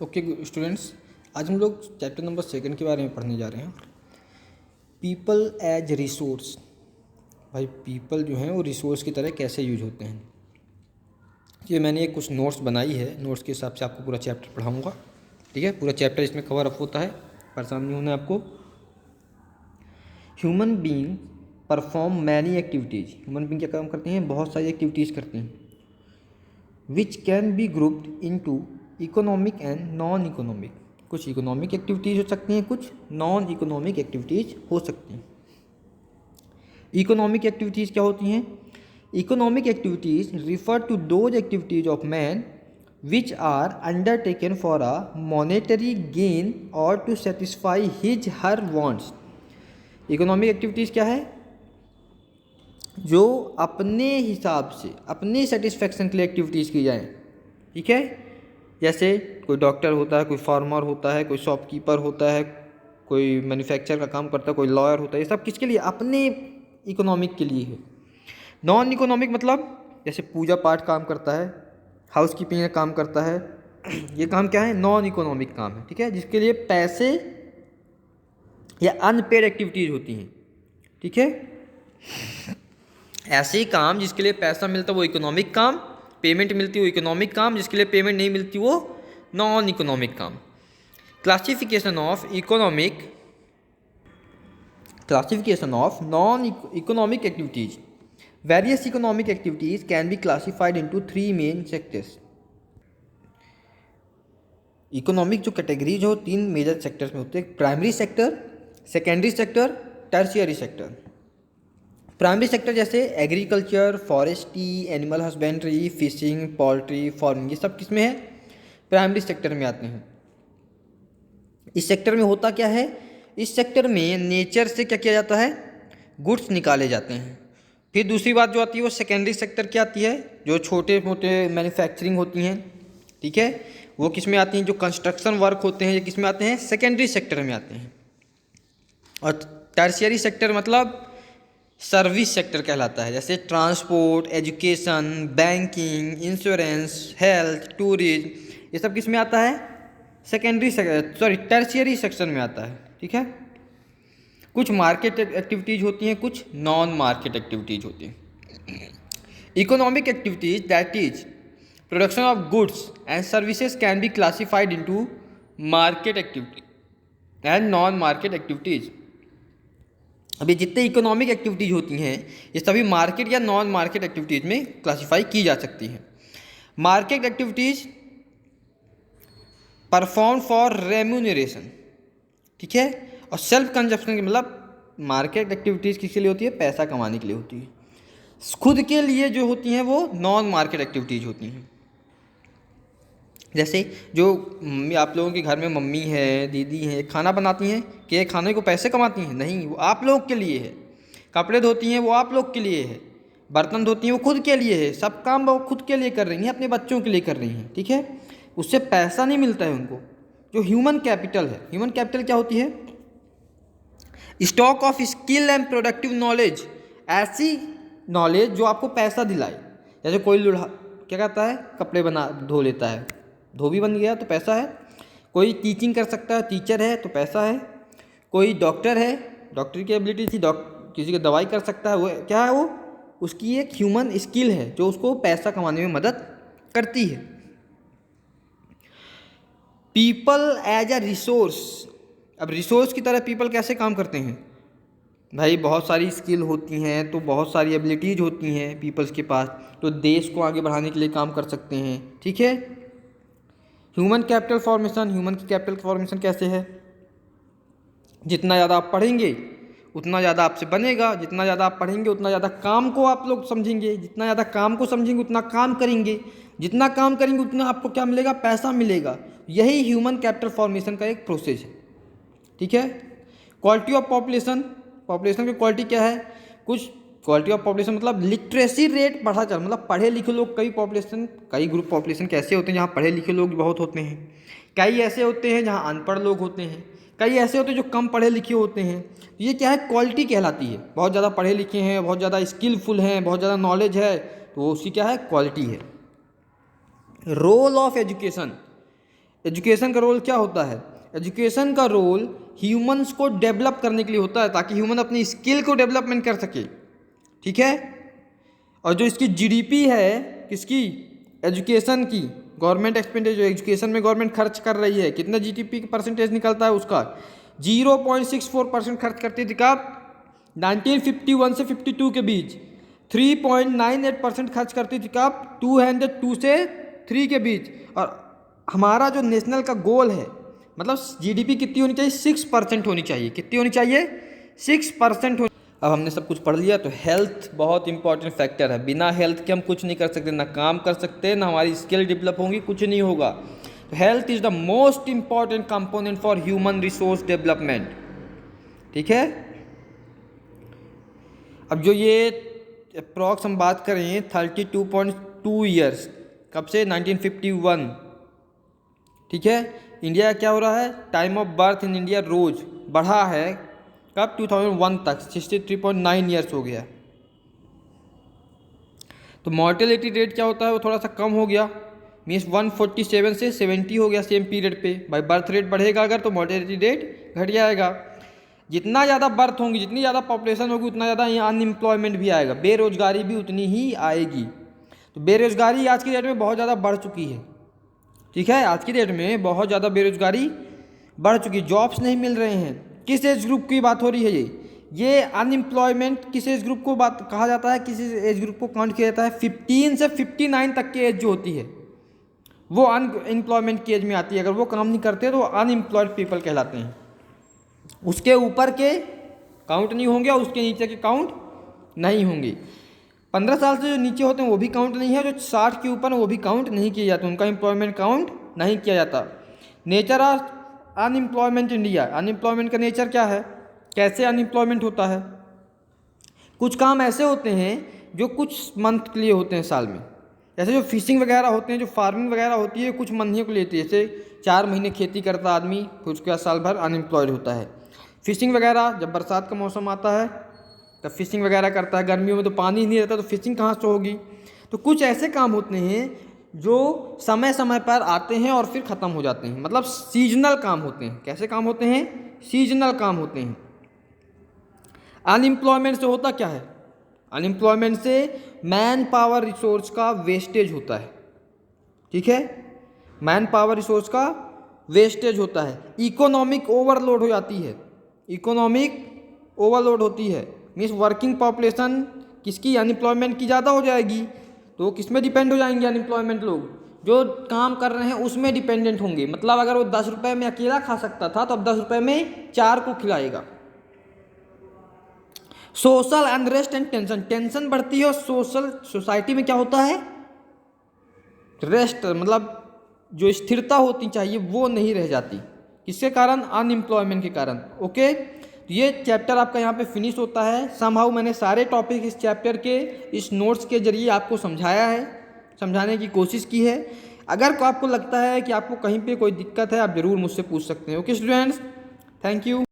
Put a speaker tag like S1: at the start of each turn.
S1: Okay students, आज हम लोग चैप्टर नंबर 2 के बारे में पढ़ने जा रहे हैं। People as resource. भाई पीपल जो हैं वो रिसोर्स की तरह कैसे यूज होते हैं। ये मैंने एक कुछ नोट्स बनाई है, नोट्स के हिसाब से आपको पूरा चैप्टर पढ़ाऊँगा। ठीक है, पूरा चैप्टर इसमें कवर अप होता है, परेशान नहीं होना आपको। Human being perform many activities. Human being क्या काम करते हैं? बहुत सारी एक्टिविटीज़ करते हैं। Which can be grouped into economic and non economic. कुछ इकोनॉमिक एक्टिविटीज़ हो सकती हैं, कुछ नॉन इकोनॉमिक एक्टिविटीज़ हो सकती हैं। इकोनॉमिक एक्टिविटीज़ क्या होती हैं? Economic activities refer to those activities of man which are undertaken for a monetary gain और to satisfy his her wants. Economic activities क्या है? जो अपने हिसाब से अपने सेटिस्फेक्शन के लिए एक्टिविटीज़ की जाएँ। ठीक है, जैसे कोई डॉक्टर होता है, कोई फार्मर होता है, कोई शॉपकीपर होता है, कोई मैन्युफैक्चर का काम करता है, कोई लॉयर होता है। ये सब किसके लिए? अपने इकोनॉमिक के लिए है। नॉन इकोनॉमिक मतलब जैसे पूजा पाठ काम करता है, हाउस कीपिंग का काम करता है। ये काम क्या है? नॉन इकोनॉमिक काम है। ठीक है, जिसके लिए पैसे या अनपेड एक्टिविटीज़ होती हैं। ठीक है, ऐसे ही काम जिसके लिए पैसा मिलता है वो इकोनॉमिक काम, पेमेंट मिलती है वो इकोनॉमिक काम, जिसके लिए पेमेंट नहीं मिलती वो नॉन इकोनॉमिक काम। Classification of non economic activities. Various economic activities can be classified into 3 main sectors. Economic जो कैटेगरीज हो 3 मेजर सेक्टर्स में होते हैं। Primary sector, secondary sector, tertiary sector. Primary sector जैसे agriculture, forestry, animal husbandry, fishing, poultry, farming, ये सब किस में है? प्राइमरी सेक्टर में आते हैं। इस सेक्टर में होता क्या है? इस सेक्टर में नेचर से क्या किया जाता है? गुड्स निकाले जाते हैं। फिर दूसरी बात जो आती है वो सेकेंडरी सेक्टर क्या आती है? जो छोटे मोटे मैन्युफैक्चरिंग होती हैं। ठीक है, वो किस में आती हैं? जो कंस्ट्रक्शन वर्क होते हैं ये किस में आते हैं? सेकेंडरी सेक्टर में आते हैं। और टर्शियरी सेक्टर मतलब सर्विस सेक्टर कहलाता है, जैसे transport, education, banking, insurance, health, tourism, ये सब किस में आता है? टर्शियरी सेक्शन में आता है। ठीक है, कुछ मार्केट एक्टिविटीज़ होती हैं, कुछ नॉन मार्केट एक्टिविटीज़ होती हैं। Economic activities that is production of goods and services can be classified into market activity and non market activities. अभी जितने इकोनॉमिक एक्टिविटीज़ होती हैं ये सभी मार्केट या नॉन मार्केट एक्टिविटीज़ में क्लासिफाई की जा सकती हैं। Market activities perform for remuneration. ठीक है, और सेल्फ कंजप्शन की मतलब मार्केट एक्टिविटीज़ किसके लिए होती है? पैसा कमाने के लिए होती है। खुद के लिए जो होती हैं वो नॉन मार्केट एक्टिविटीज़ होती हैं। जैसे जो मम्मी, आप लोगों के घर में मम्मी है, दीदी है, खाना बनाती हैं, कि ये खाने को पैसे कमाती हैं? नहीं, वो आप लोग के लिए है। कपड़े धोती हैं वो आप लोग के लिए है। बर्तन धोती हैं वो खुद के लिए है। सब काम वो खुद के लिए कर रही हैं, अपने बच्चों के लिए कर रही हैं। ठीक है, उससे पैसा नहीं मिलता है उनको। जो ह्यूमन कैपिटल है, ह्यूमन कैपिटल क्या होती है? Stock of skill and productive knowledge. ऐसी नॉलेज जो आपको पैसा दिलाए। जैसे कोई लुढ़ा क्या कहता है? कपड़े बना धो लेता है, धोबी बन गया तो पैसा है। कोई टीचिंग कर सकता है, टीचर है तो पैसा है। कोई डॉक्टर है, डॉक्टर की एबिलिटी थी, किसी की दवाई कर सकता है, वो क्या है? वो उसकी एक ह्यूमन स्किल है जो उसको पैसा कमाने में मदद करती है। People as a resource. अब रिसोर्स की तरह पीपल कैसे काम करते हैं? भाई बहुत सारी स्किल होती हैं, तो बहुत सारी एबिलिटीज़ होती हैं पीपल्स के पास, तो देश को आगे बढ़ाने के लिए काम कर सकते हैं। ठीक है, ह्यूमन कैपिटल फॉर्मेशन। ह्यूमन की कैपिटल फॉर्मेशन कैसे है? जितना ज़्यादा आप पढ़ेंगे उतना ज़्यादा आपसे बनेगा। जितना ज़्यादा आप पढ़ेंगे उतना ज़्यादा काम को आप लोग समझेंगे। जितना ज़्यादा काम को समझेंगे उतना काम करेंगे। जितना काम करेंगे उतना आपको क्या मिलेगा? पैसा मिलेगा। यही ह्यूमन कैपिटल फॉर्मेशन का एक प्रोसेस है। ठीक है, क्वालिटी ऑफ पॉपुलेशन। पॉपुलेशन की क्वालिटी क्या है? कुछ क्वालिटी ऑफ पॉपुलेशन मतलब लिटरेसी रेट बढ़ा चल, मतलब पढ़े लिखे लोग। कई ग्रुप पॉपुलेशन कैसे होते हैं जहाँ पढ़े लिखे लोग बहुत होते हैं, कई ऐसे होते हैं जहाँ अनपढ़ लोग होते हैं, कई ऐसे होते हैं जो कम पढ़े लिखे होते हैं। तो ये क्या है? क्वालिटी कहलाती है। बहुत ज़्यादा पढ़े लिखे हैं, बहुत ज़्यादा स्किलफुल हैं, बहुत ज़्यादा नॉलेज है, तो वो उसकी क्या है? क्वालिटी है। Role of education. एजुकेशन का रोल क्या होता है? एजुकेशन का रोल ह्यूमंस को डेवलप करने के लिए होता है, ताकि ह्यूमन अपनी स्किल को डेवलपमेंट कर सके, ठीक है। और जो इसकी जीडीपी है किसकी? एजुकेशन की। गवर्नमेंट एक्सपेंडिचर, एजुकेशन में गवर्नमेंट खर्च कर रही है, कितना जीडीपी का परसेंटेज निकलता है उसका? 0.64% खर्च करती थी कब? 1951 से 52 के बीच। 3.98% खर्च करती थी कब? 202 से 3 के बीच। और हमारा जो नेशनल का गोल है, मतलब जीडीपी कितनी होनी चाहिए? 6% होनी चाहिए। कितनी होनी चाहिए? 6%। अब हमने सब कुछ पढ़ लिया, तो हेल्थ बहुत इंपॉर्टेंट फैक्टर है। बिना हेल्थ के हम कुछ नहीं कर सकते, ना काम कर सकते, ना हमारी स्किल डेवलप होंगी, कुछ नहीं होगा। तो health is the most important component for human resource development, ठीक है। अब जो ये अप्रॉक्स हम बात करें 32.2 ईयर्स, कब से? 1951, ठीक है। इंडिया क्या हो रहा है? Time of birth in India रोज बढ़ा है, कब? 2001 तक 63.9 ईयर्स हो गया। तो मॉर्टेलिटी रेट क्या होता है? वो थोड़ा सा कम हो गया, मीन्स 147 से 70 हो गया सेम पीरियड पे। भाई बर्थ रेट बढ़ेगा अगर, तो मॉर्टेलिटी रेट घट जाएगा। जितना ज़्यादा बर्थ होंगी, जितनी ज़्यादा पॉपुलेशन होगी, उतना ज़्यादा यहाँ अनएम्प्लॉयमेंट भी आएगा, बेरोजगारी भी उतनी ही आएगी। तो बेरोजगारी आज की डेट में बहुत ज़्यादा बढ़ चुकी है, ठीक है। आज की डेट में बहुत ज़्यादा बेरोजगारी बढ़ चुकी, जॉब्स नहीं मिल रहे हैं। किस एज ग्रुप की बात हो रही है? ये अनएम्प्लॉयमेंट किस एज ग्रुप को बात कहा जाता है? किस एज ग्रुप को काउंट किया जाता है? 15 से 59 तक की एज जो होती है, वो अनएम्प्लॉयमेंट की एज में आती है। अगर वो काम नहीं करते तो अनएम्प्लॉयड पीपल कहलाते हैं। उसके ऊपर के काउंट नहीं होंगे और उसके नीचे के काउंट नहीं होंगे। 15 साल से जो नीचे होते हैं वो भी काउंट नहीं है, जो 60 के ऊपर वो भी काउंट नहीं किए जाते, उनका एम्प्लॉयमेंट काउंट नहीं किया जाता। Nature of unemployment India, unemployment का नेचर क्या है? कैसे अनएम्प्लॉयमेंट होता है? कुछ काम ऐसे होते हैं जो कुछ मंथ के लिए होते हैं साल में, जैसे जो फिशिंग वगैरह होते हैं, जो फार्मिंग वगैरह होती है, कुछ महीनों के लिए होती है। जैसे 4 महीने खेती करता आदमी, फिर उसके बाद साल भर अनएम्प्लॉयड होता है। फिशिंग वगैरह जब बरसात का मौसम आता है तब फिशिंग वगैरह करता है, गर्मियों में तो पानी ही नहीं रहता, तो फिशिंग कहाँ से होगी? तो कुछ ऐसे काम होते हैं जो समय समय पर आते हैं और फिर ख़त्म हो जाते हैं, मतलब सीजनल काम होते हैं। कैसे काम होते हैं? सीजनल काम होते हैं। अनएम्प्लॉयमेंट से होता क्या है? अनएम्प्लॉयमेंट से मैन पावर रिसोर्स का वेस्टेज होता है, ठीक है। मैन पावर रिसोर्स का वेस्टेज होता है। इकोनॉमिक ओवरलोड हो जाती है, इकोनॉमिक ओवरलोड होती है, मीन्स वर्किंग पॉपुलेशन किसकी? अनएम्प्लॉयमेंट की ज़्यादा हो जाएगी, तो किस में डिपेंड हो जाएंगे अनएम्प्लॉयमेंट लोग? जो काम कर रहे हैं उसमें डिपेंडेंट होंगे। मतलब अगर वो 10 रुपये में अकेला खा सकता था, तो अब 10 रुपये में 4 को खिलाएगा। Social unrest and tension, tension बढ़ती है और सोसाइटी में क्या होता है? रेस्ट, मतलब जो स्थिरता होती चाहिए वो नहीं रह जाती। किसके कारण? अनएम्प्लॉयमेंट के कारण। ओके, तो ये चैप्टर आपका यहाँ पे फिनिश होता है। समहाउ मैंने सारे टॉपिक इस चैप्टर के इस नोट्स के जरिए आपको समझाया है, समझाने की कोशिश की है। अगर आपको लगता है कि आपको कहीं पे कोई दिक्कत है, आप ज़रूर मुझसे पूछ सकते हैं। Okay students, thank you.